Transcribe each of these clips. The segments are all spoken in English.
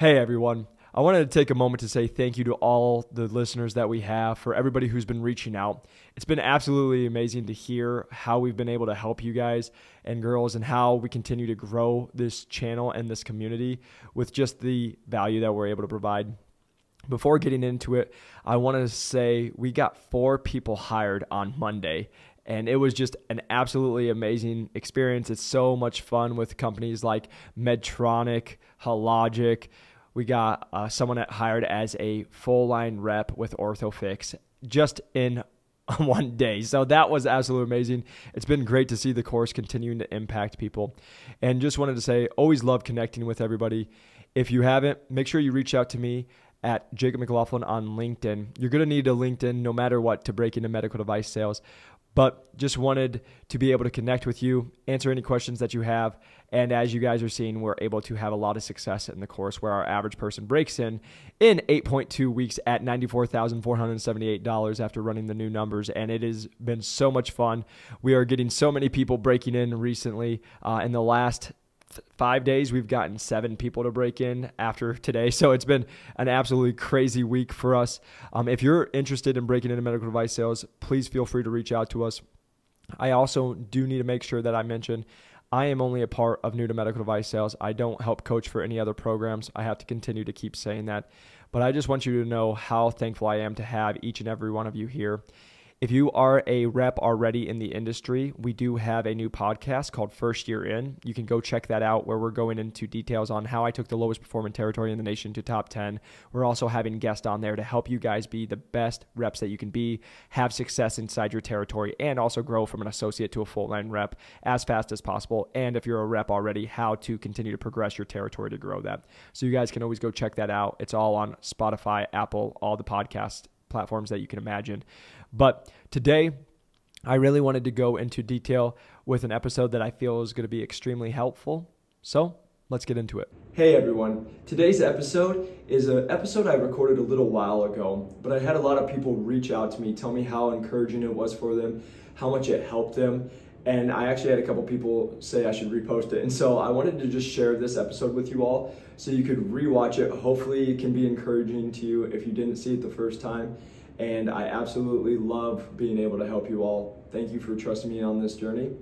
Hey everyone, I wanted to take a moment to say thank you to all the listeners that we have, for everybody who's been reaching out. It's been absolutely amazing to hear how we've been able to help you guys and girls and how we continue to grow this channel and this community with just the value that we're able to provide. Before getting into it, I want to say we got 4 people hired on Monday. And it was just an absolutely amazing experience. It's so much fun with companies like Medtronic, Hologic. We got someone that hired as a full line rep with OrthoFix just in one day. So that was absolutely amazing. It's been great to see the course continuing to impact people. And just wanted to say, always love connecting with everybody. If you haven't, make sure you reach out to me at Jacob McLaughlin on LinkedIn. You're going to need a LinkedIn no matter what to break into medical device sales. But just wanted to be able to connect with you, answer any questions that you have. And as you guys are seeing, we're able to have a lot of success in the course where our average person breaks in 8.2 weeks at $94,478 after running the new numbers. And it has been so much fun. We are getting so many people breaking in recently. In the last 5 days, we've gotten 7 people to break in after today. So it's been an absolutely crazy week for us. If you're interested in breaking into medical device sales, please feel free to reach out to us. I also do need to make sure that I mention I am only a part of New to Medical Device Sales. I don't help coach for any other programs. I have to continue to keep saying that. But I just want you to know how thankful I am to have each and every one of you here. If you are a rep already in the industry, we do have a new podcast called First Year In. You can go check that out, where we're going into details on how I took the lowest performing territory in the nation to top 10. We're also having guests on there to help you guys be the best reps that you can be, have success inside your territory, and also grow from an associate to a full-line rep as fast as possible. And if you're a rep already, how to continue to progress your territory to grow that. So you guys can always go check that out. It's all on Spotify, Apple, all the podcast platforms that you can imagine. But today, I really wanted to go into detail with an episode that I feel is going to be extremely helpful. So let's get into it. Hey everyone, today's episode is an episode I recorded a little while ago, but I had a lot of people reach out to me, tell me how encouraging it was for them, how much it helped them. And I actually had a couple people say I should repost it. And so I wanted to just share this episode with you all so you could rewatch it. Hopefully it can be encouraging to you if you didn't see it the first time. And I absolutely love being able to help you all. Thank you for trusting me on this journey.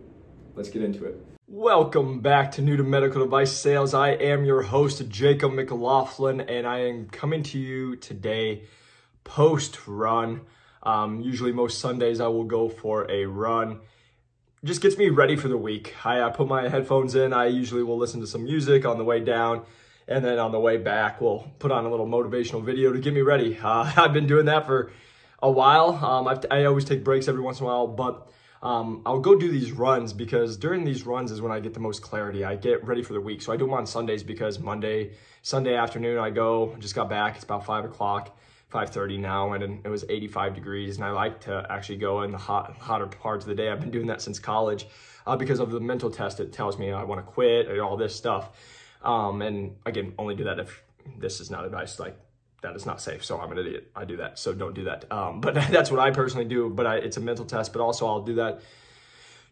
Let's get into it. Welcome back to New to Medical Device Sales. I am your host, Jacob McLaughlin, and I am coming to you today post-run. Usually most Sundays I will go for a run. Just gets me ready for the week. I put my headphones in. I usually will listen to some music on the way down. And then on the way back, we'll put on a little motivational video to get me ready. I've been doing that for a while. I always take breaks every once in a while, but I'll go do these runs because during these runs is when I get the most clarity. I get ready for the week. So I do them on Sundays because Sunday afternoon I go, just got back. It's about 5 o'clock, 5:30 now, and it was 85 degrees. And I like to actually go in the hotter parts of the day. I've been doing that since college because of the mental test. It tells me I want to quit and all this stuff. And again, only do that if this is not advice, like that is not safe. So I'm an idiot. I do that. So don't do that. But that's what I personally do. But it's a mental test, but also I'll do that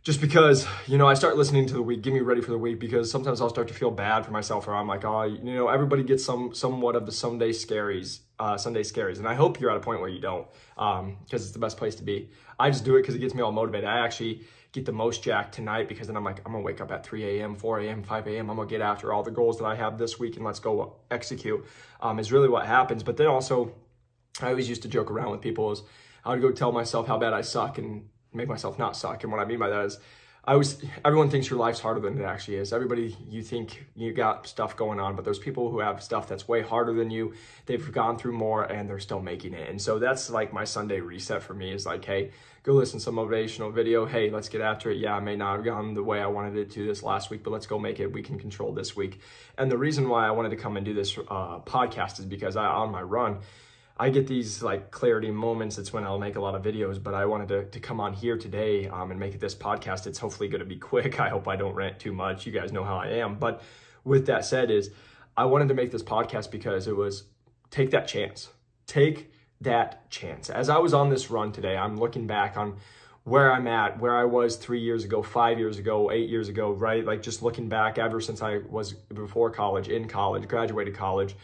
just because, I start listening to the week, get me ready for the week, because sometimes I'll start to feel bad for myself, or I'm like, oh, everybody gets somewhat of the Sunday scaries. And I hope you're at a point where you don't, because it's the best place to be. I just do it because it gets me all motivated. I actually get the most jacked tonight because then I'm like, I'm gonna wake up at 3 a.m., 4 a.m., 5 a.m. I'm gonna get after all the goals that I have this week and let's go execute, is really what happens. But then also, I always used to joke around with people is I would go tell myself how bad I suck and make myself not suck. And what I mean by that is everyone thinks your life's harder than it actually is. Everybody, you think you got stuff going on, but there's people who have stuff that's way harder than you. They've gone through more and they're still making it. And so that's like my Sunday reset for me is like, hey, go listen to some motivational video. Hey, let's get after it. Yeah, I may not have gone the way I wanted it to this last week, but let's go make it. We can control this week. And the reason why I wanted to come and do this podcast is because on my run, I get these like clarity moments. It's when I'll make a lot of videos, but I wanted to come on here today and make it this podcast. It's hopefully going to be quick. I hope I don't rant too much. You guys know how I am. But with that said I wanted to make this podcast because it was take that chance. Take that chance. As I was on this run today, I'm looking back on where I'm at, where I was 3 years ago, 5 years ago, 8 years ago, right? Like just looking back ever since I was before college, in college, graduated college.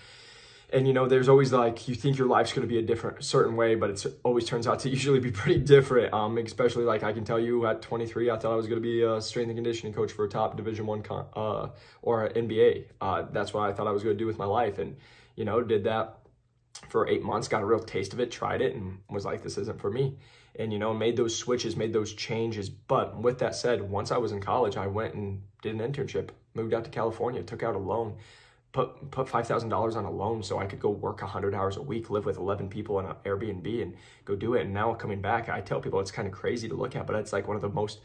And, you know, there's always like, you think your life's going to be a certain way, but it always turns out to usually be pretty different. Especially like I can tell you at 23, I thought I was going to be a strength and conditioning coach for a top Division I or NBA. That's what I thought I was going to do with my life. And, you know, did that for 8 months, got a real taste of it, tried it, and was like, this isn't for me. And, you know, made those switches, made those changes. But with that said, once I was in college, I went and did an internship, moved out to California, took out a loan, put $5,000 on a loan so I could go work 100 hours a week, live with 11 people in an Airbnb and go do it. And now coming back, I tell people it's kind of crazy to look at, but it's like one of the most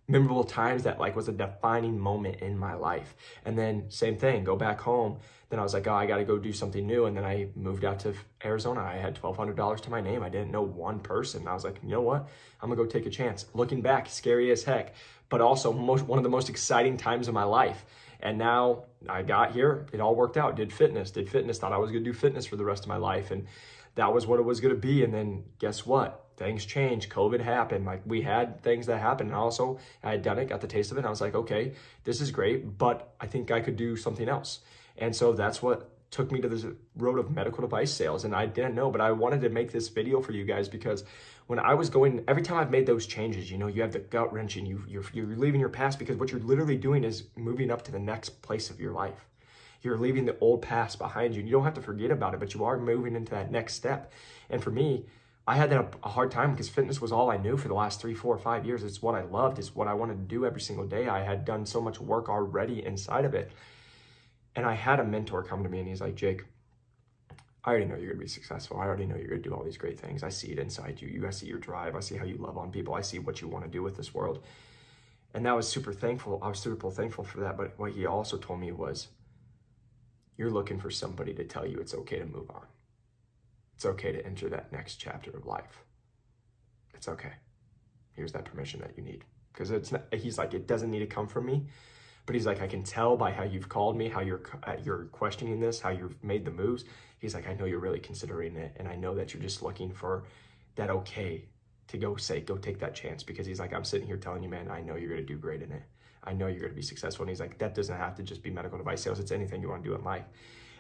memorable times that like was a defining moment in my life. And then same thing, go back home. Then I was like, oh, I got to go do something new. And then I moved out to Arizona. I had $1,200 to my name. I didn't know one person. I was like, you know what? I'm gonna go take a chance. Looking back, scary as heck, but also one of the most exciting times of my life. And now I got here, it all worked out, did fitness, thought I was gonna do fitness for the rest of my life. And that was what it was gonna be. And then guess what? Things changed, COVID happened. Like we had things that happened. And also I had done it, got the taste of it. And I was like, okay, this is great, but I think I could do something else. And so that's what took me to this road of medical device sales. And I didn't know, but I wanted to make this video for you guys because when I was going, every time I've made those changes, you know, you have the gut wrench and you're leaving your past, because what you're literally doing is moving up to the next place of your life. You're leaving the old past behind you. You don't have to forget about it, but you are moving into that next step. And for me, I had a hard time because fitness was all I knew for the last 3, 4, 5 years. It's what I loved. It's what I wanted to do every single day. I had done so much work already inside of it. And I had a mentor come to me and he's like, Jake, I already know you're gonna be successful. I already know you're gonna do all these great things. I see it inside you. I see your drive. I see how you love on people. I see what you want to do with this world. And that was super thankful. I was super thankful for that. But what he also told me was, you're looking for somebody to tell you it's okay to move on. It's okay to enter that next chapter of life. It's okay. Here's that permission that you need. Because it's not, he's like, it doesn't need to come from me. But he's like, I can tell by how you've called me, how you're questioning this, how you've made the moves. He's like, I know you're really considering it. And I know that you're just looking for that okay to go take that chance. Because he's like, I'm sitting here telling you, man, I know you're going to do great in it. I know you're going to be successful. And he's like, that doesn't have to just be medical device sales. It's anything you want to do in life.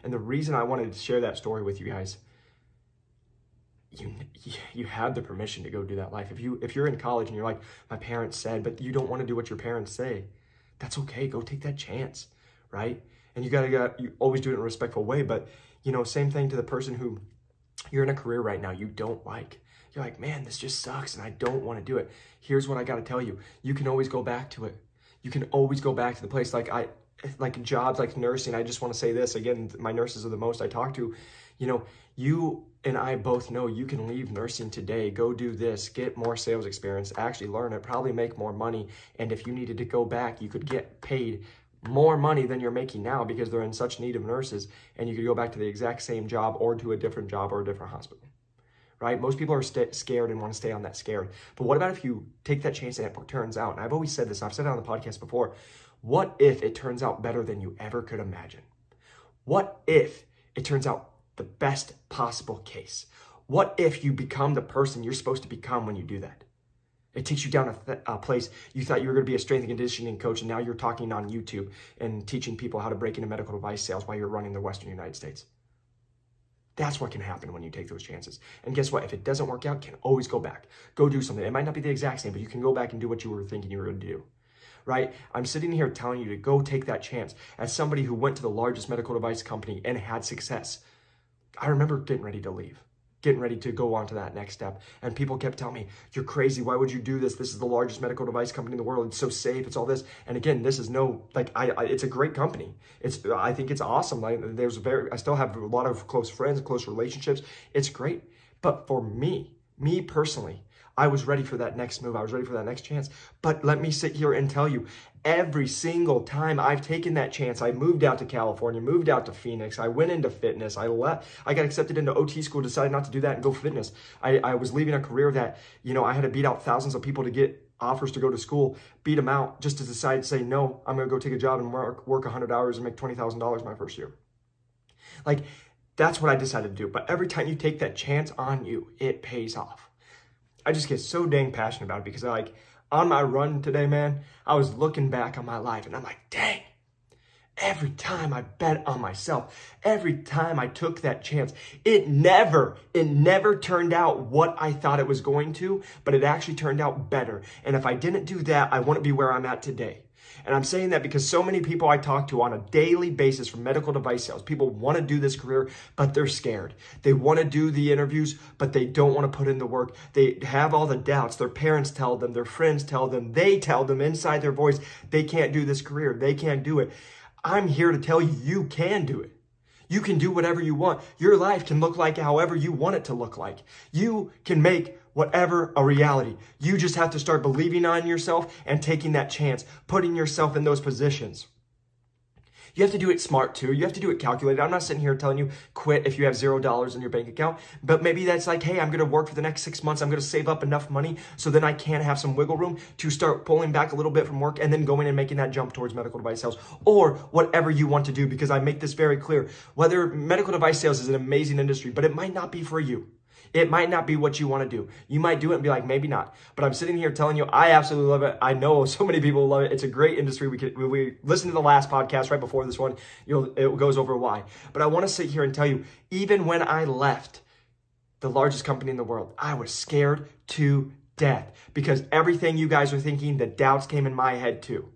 And the reason I wanted to share that story with you guys, you have the permission to go do that life. If you're in college and you're like, my parents said, but you don't want to do what your parents say, that's okay. Go take that chance, right? And you always do it in a respectful way. But, you know, same thing to the person who you're in a career right now you don't like. You're like, man, this just sucks and I don't want to do it. Here's what I got to tell you. You can always go back to it. You can always go back to the place. Like jobs like nursing. I just want to say this again, my nurses are the most I talk to. You know, you and I both know you can leave nursing today, go do this, get more sales experience, actually learn it, probably make more money. And if you needed to go back, you could get paid more money than you're making now because they're in such need of nurses. And you could go back to the exact same job or to a different job or a different hospital, right? Most people are scared and want to stay on that scared. But what about if you take that chance and it turns out, and I've always said this, I've said it on the podcast before, what if it turns out better than you ever could imagine? What if it turns out the best possible case? What if you become the person you're supposed to become when you do that? It takes you down a place you thought you were going to be a strength and conditioning coach, and now you're talking on YouTube and teaching people how to break into medical device sales while you're running the Western United States. That's what can happen when you take those chances. And guess what? If it doesn't work out, you can always go back. Go do something. It might not be the exact same, but you can go back and do what you were thinking you were going to do. Right? I'm sitting here telling you to go take that chance. As somebody who went to the largest medical device company and had success, I remember getting ready to leave, getting ready to go on to that next step. And people kept telling me, you're crazy. Why would you do this? This is the largest medical device company in the world. It's so safe. It's all this. And again, this is it's a great company. I think it's awesome. I still have a lot of close friends, close relationships. It's great. But for me personally, I was ready for that next move. I was ready for that next chance. But let me sit here and tell you, every single time I've taken that chance, I moved out to California, moved out to Phoenix, I went into fitness, I got accepted into OT school, decided not to do that and go fitness. I was leaving a career that, you know, I had to beat out thousands of people to get offers to go to school, beat them out just to decide to say, no, I'm going to go take a job and work 100 hours and make $20,000 my first year. Like, that's what I decided to do. But every time you take that chance on you, it pays off. I just get so dang passionate about it because on my run today, man, I was looking back on my life and I'm like, dang, every time I bet on myself, every time I took that chance, it never turned out what I thought it was going to, but it actually turned out better. And if I didn't do that, I wouldn't be where I'm at today. And I'm saying that because so many people I talk to on a daily basis from medical device sales, people want to do this career, but they're scared. They want to do the interviews, but they don't want to put in the work. They have all the doubts. Their parents tell them, their friends tell them, they tell them inside their voice, they can't do this career. They can't do it. I'm here to tell you, you can do it. You can do whatever you want. Your life can look like however you want it to look like. You can make whatever a reality. You just have to start believing on yourself and taking that chance, putting yourself in those positions. You have to do it smart too. You have to do it calculated. I'm not sitting here telling you quit if you have $0 in your bank account, but maybe that's like, hey, I'm going to work for the next 6 months. I'm going to save up enough money so then I can have some wiggle room to start pulling back a little bit from work and then going and making that jump towards medical device sales or whatever you want to do, because I make this very clear. Whether medical device sales is an amazing industry, but it might not be for you. It might not be what you want to do. You might do it and be like, maybe not. But I'm sitting here telling you, I absolutely love it. I know so many people love it. It's a great industry. We listen to the last podcast right before this one. It goes over why. But I want to sit here and tell you, even when I left the largest company in the world, I was scared to death because everything you guys are thinking, the doubts came in my head too.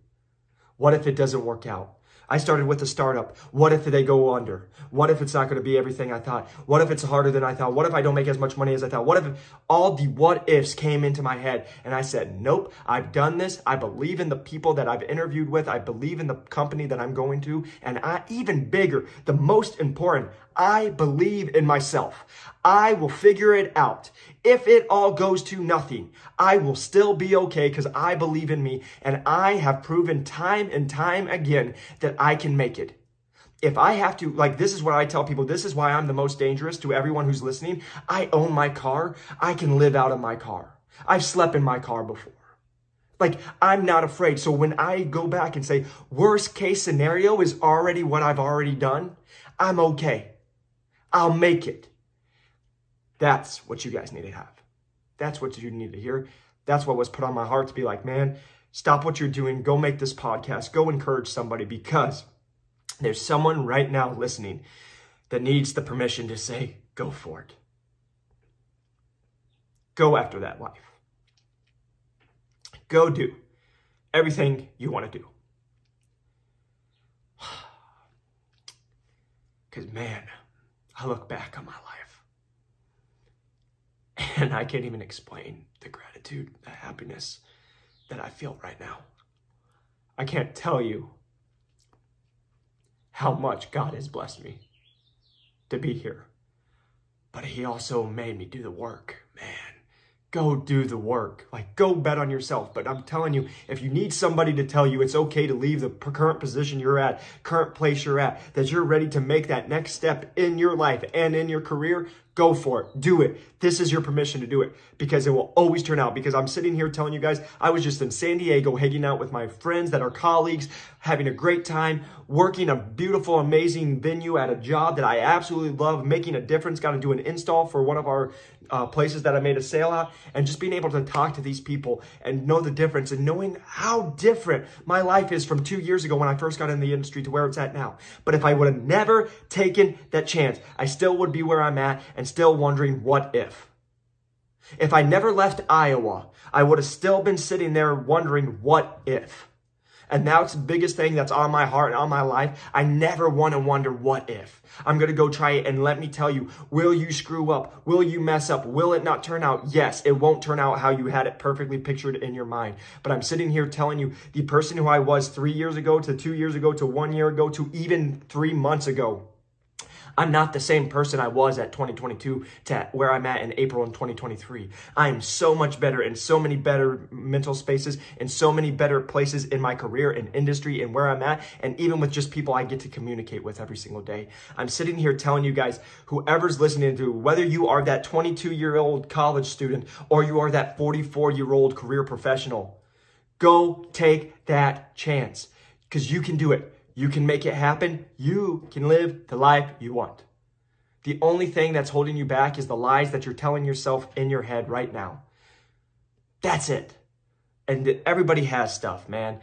What if it doesn't work out? I started with a startup. What if they go under? What if it's not going to be everything I thought? What if it's harder than I thought? What if I don't make as much money as I thought? What if all the what ifs came into my head? And I said, nope, I've done this. I believe in the people that I've interviewed with. I believe in the company that I'm going to. And even bigger, the most important, I believe in myself. I will figure it out. If it all goes to nothing, I will still be okay because I believe in me and I have proven time and time again that I can make it. If I have to, this is what I tell people, this is why I'm the most dangerous to everyone who's listening. I own my car. I can live out of my car. I've slept in my car before. I'm not afraid. So when I go back and say, worst case scenario is already what I've already done, I'm okay. I'll make it. That's what you guys need to have. That's what you need to hear. That's what was put on my heart to be like, man, stop what you're doing. Go make this podcast. Go encourage somebody because there's someone right now listening that needs the permission to say, go for it. Go after that life. Go do everything you want to do. Because, man, I look back on my life and I can't even explain the gratitude, the happiness that I feel right now. I can't tell you how much God has blessed me to be here. But he also made me do the work, man. Go do the work. Go bet on yourself. But I'm telling you, if you need somebody to tell you it's okay to leave the current position you're at, current place you're at, that you're ready to make that next step in your life and in your career, go for it. Do it. This is your permission to do it because it will always turn out. Because I'm sitting here telling you guys, I was just in San Diego hanging out with my friends that are colleagues, having a great time, working a beautiful, amazing venue at a job that I absolutely love, making a difference. Got to do an install for one of our places that I made a sale at, and just being able to talk to these people and know the difference and knowing how different my life is from 2 years ago when I first got in the industry to where it's at now. But if I would have never taken that chance, I still would be where I'm at and still wondering what if. If I never left Iowa, I would have still been sitting there wondering what if. And that's the biggest thing that's on my heart and on my life. I never want to wonder what if. I'm going to go try it, and let me tell you, will you screw up? Will you mess up? Will it not turn out? Yes, it won't turn out how you had it perfectly pictured in your mind. But I'm sitting here telling you, the person who I was 3 years ago to 2 years ago to 1 year ago to even 3 months ago, I'm not the same person I was at 2022 to where I'm at in April in 2023. I am so much better in so many better mental spaces, in so many better places in my career and industry and where I'm at, and even with just people I get to communicate with every single day. I'm sitting here telling you guys, whoever's listening to, whether you are that 22-year-old college student or you are that 44-year-old career professional, go take that chance because you can do it. You can make it happen. You can live the life you want. The only thing that's holding you back is the lies that you're telling yourself in your head right now. That's it. And everybody has stuff, man.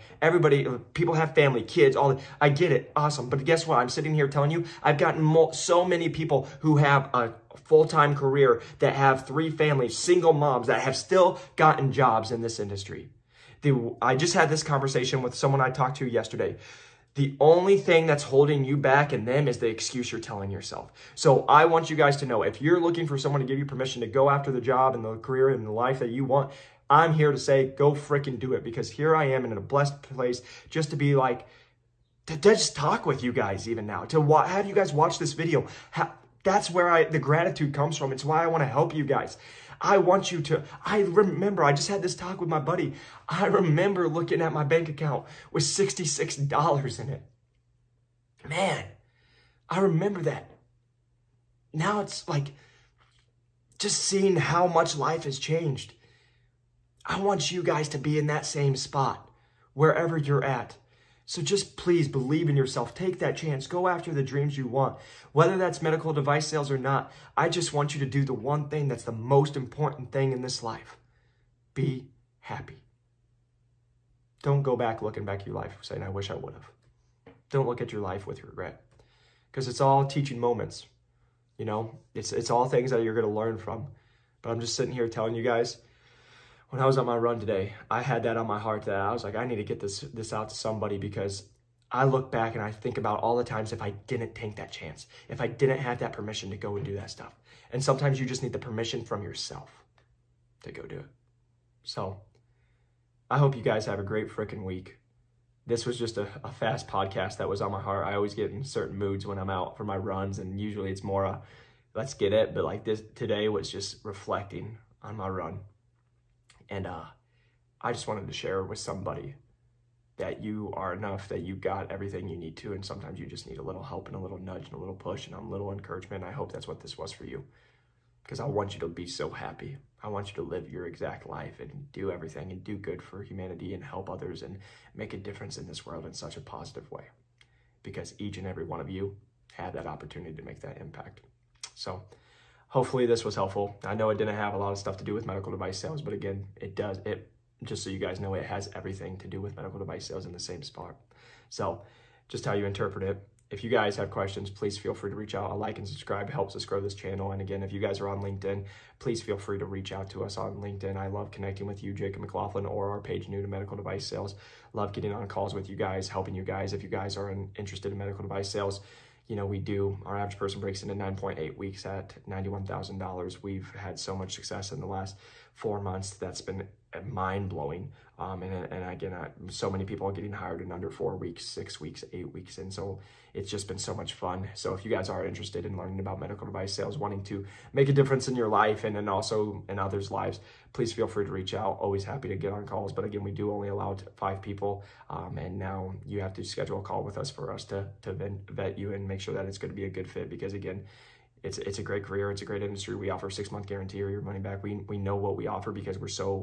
People have family, kids, I get it. Awesome. But guess what? I'm sitting here telling you, I've gotten so many people who have a full-time career, that have 3 families, single moms, that have still gotten jobs in this industry. I just had this conversation with someone I talked to yesterday. The only thing that's holding you back in them is the excuse you're telling yourself. So I want you guys to know, if you're looking for someone to give you permission to go after the job and the career and the life that you want, I'm here to say, go freaking do it, because here I am in a blessed place just to be like, to just talk with you guys even now, to have you guys watch this video. That's where the gratitude comes from. It's why I want to help you guys. I want you to, I remember, I just had this talk with my buddy. I remember looking at my bank account with $66 in it. Man, I remember that. Now it's like, just seeing how much life has changed. I want you guys to be in that same spot, wherever you're at. So just please believe in yourself. Take that chance. Go after the dreams you want. Whether that's medical device sales or not, I just want you to do the one thing that's the most important thing in this life. Be happy. Don't go back looking back at your life saying, I wish I would have. Don't look at your life with regret, because it's all teaching moments. You know, it's all things that you're going to learn from. But I'm just sitting here telling you guys, when I was on my run today, I had that on my heart that I was like, I need to get this out to somebody, because I look back and I think about all the times if I didn't take that chance, if I didn't have that permission to go and do that stuff. And sometimes you just need the permission from yourself to go do it. So I hope you guys have a great freaking week. This was just a fast podcast that was on my heart. I always get in certain moods when I'm out for my runs, and usually it's more let's get it. But like this today was just reflecting on my run. And I just wanted to share with somebody that you are enough, that you got everything you need to, and sometimes you just need a little help and a little nudge and a little push and a little encouragement. I hope that's what this was for you, because I want you to be so happy. I want you to live your exact life and do everything and do good for humanity and help others and make a difference in this world in such a positive way, because each and every one of you had that opportunity to make that impact. So hopefully this was helpful. I know it didn't have a lot of stuff to do with medical device sales, but again, it does. Just so you guys know, it has everything to do with medical device sales in the same spot. So just how you interpret it. If you guys have questions, please feel free to reach out. A like and subscribe helps us grow this channel. And again, if you guys are on LinkedIn, please feel free to reach out to us on LinkedIn. I love connecting with you, Jacob McLaughlin, or our page New to Medical Device Sales. Love getting on calls with you guys, helping you guys. If you guys are interested in medical device sales, you know, our average person breaks into 9.8 weeks at $91,000. We've had so much success in the last 4 months. That's been mind-blowing. And again, so many people are getting hired in under 4 weeks, 6 weeks, 8 weeks. And so it's just been so much fun. So if you guys are interested in learning about medical device sales, wanting to make a difference in your life and then also in others' lives, please feel free to reach out. Always happy to get on calls. But again, we do only allow 5 people. And now you have to schedule a call with us for us to vet you and make sure that it's going to be a good fit, because again, it's a great career. It's a great industry. We offer 6-month guarantee or your money back. We know what we offer, because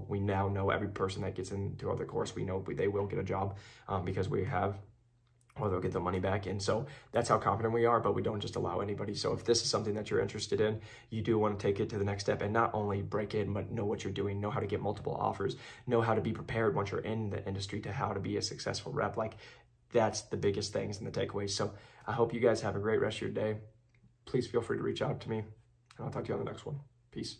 we now know every person that gets into the course, we know they will get a job because we have, or they'll get the money back. And so that's how confident we are, but we don't just allow anybody. So if this is something that you're interested in, you do want to take it to the next step and not only break in, but know what you're doing, know how to get multiple offers, know how to be prepared once you're in the industry to how to be a successful rep. Like, that's the biggest things and the takeaways. So I hope you guys have a great rest of your day. Please feel free to reach out to me, and I'll talk to you on the next one. Peace.